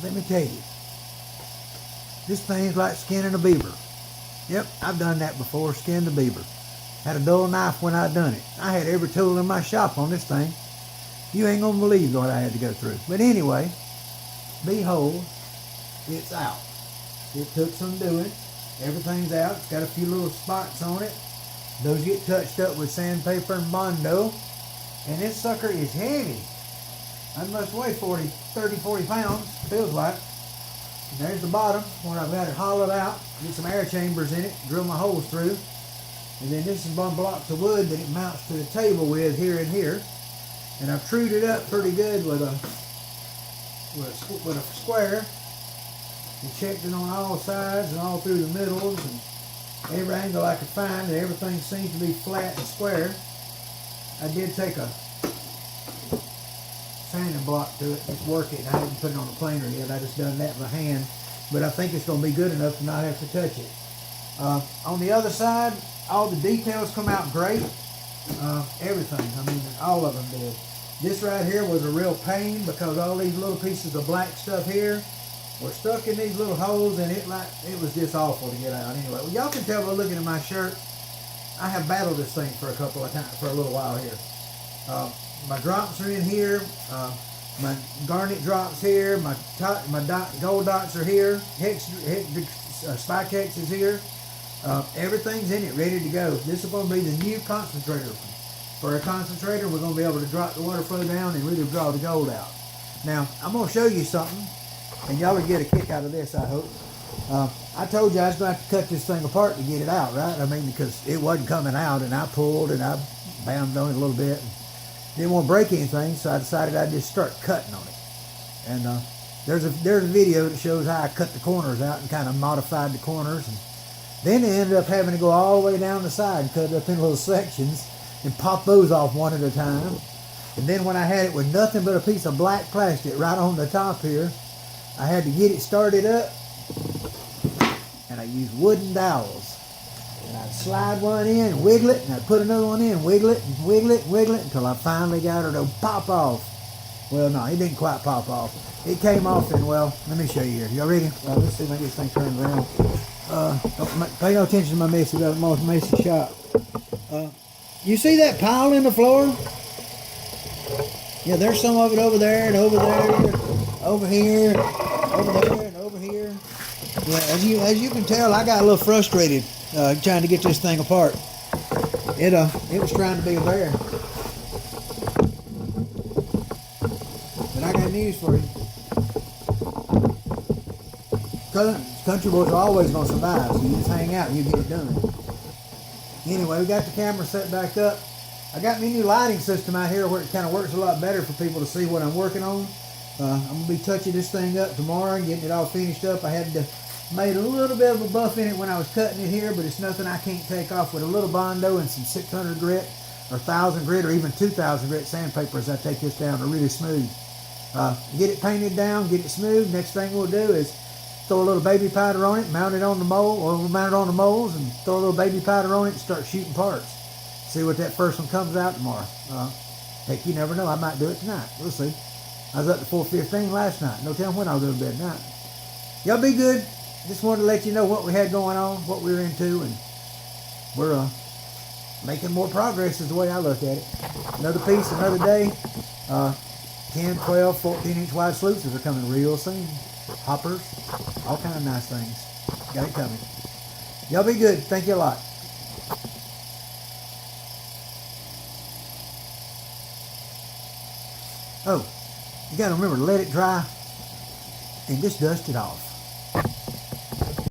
let me tell you, this thing's like skinning a beaver. Yep, I've done that before, skinned a beaver. Had a dull knife when I done it. I had every tool in my shop on this thing. You ain't gonna believe what I had to go through. But anyway, behold, it's out. It took some doing. Everything's out. It's got a few little spots on it. Those get touched up with sandpaper and Bondo. And this sucker is heavy. I must weigh 30, 40 pounds, feels like. And there's the bottom where I've got it hollowed out. Get some air chambers in it, drill my holes through. And then this is one blocks of wood that it mounts to the table with here and here. And I've trued it up pretty good with a square. And checked it on all sides and all through the middles and every angle I could find, and everything seems to be flat and square. I did take a sanding block to it and work it. I haven't put it on the planer yet. I just done that by hand. But I think it's going to be good enough to not have to touch it. On the other side, all the details come out great. Everything. I mean, all of them did. This right here was a real pain because all these little pieces of black stuff here were stuck in these little holes, and it was just awful to get out. Anyway, well, y'all can tell by looking at my shirt, I have battled this thing for a little while here. My drops are in here. My garnet drops here. My gold dots are here. Spike hex is here. Everything's in it, ready to go. This is going to be the new concentrator. For a concentrator, we're going to be able to drop the water flow down and really draw the gold out. Now, I'm going to show you something, and y'all will get a kick out of this, I hope. I told you I was going to have to cut this thing apart to get it out, right? I mean, because it wasn't coming out, and I pulled and I bammed on it a little bit. And didn't want to break anything, so I decided I'd just start cutting on it. And there's a video that shows how I cut the corners out and kind of modified the corners. And then I ended up having to go all the way down the side and cut it up in little sections and pop those off one at a time. And then when I had it with nothing but a piece of black plastic right on the top here, I had to get it started up, and I used wooden dowels. And I'd slide one in and wiggle it, and I'd put another one in, wiggle it, and wiggle it, wiggle it, until I finally got her to pop off. Well, no, it didn't quite pop off. It came off, and well, let me show you here. Y'all ready? Let's see if I get this thing turned around. Don't pay no attention to my mess. We've got a most messy shop. You see that pile in the floor? Yeah, there's some of it over there and over there, over here, over there and over here. Yeah, as you can tell, I got a little frustrated trying to get this thing apart. It was trying to be a bear. But I got news for you. Country boys are always going to survive, so you just hang out and you get it done. Anyway, we got the camera set back up. I got me a new lighting system out here where it kind of works a lot better for people to see what I'm working on. I'm going to be touching this thing up tomorrow and getting it all finished up. I had to made a little bit of a buff in it when I was cutting it here, but it's nothing I can't take off with a little Bondo and some 600 grit or 1000 grit or even 2000 grit sandpaper as I take this down to really smooth. Get it painted down, get it smooth. Next thing we'll do is throw a little baby powder on it, mount it on the mold, or we'll mount it on the molds and throw a little baby powder on it and start shooting parts. See what that first one comes out tomorrow. Heck, you never know. I might do it tonight. We'll see. I was up to 4:15 last night. No telling when I'll go to bed tonight. Y'all be good. Just wanted to let you know what we had going on, what we were into, and we're making more progress is the way I look at it. Another piece, another day. 10, 12, 14-inch wide sluices are coming real soon. Hoppers, all kind of nice things. Got it coming. Y'all be good. Thank you a lot. Oh, you got to remember to let it dry and just dust it off.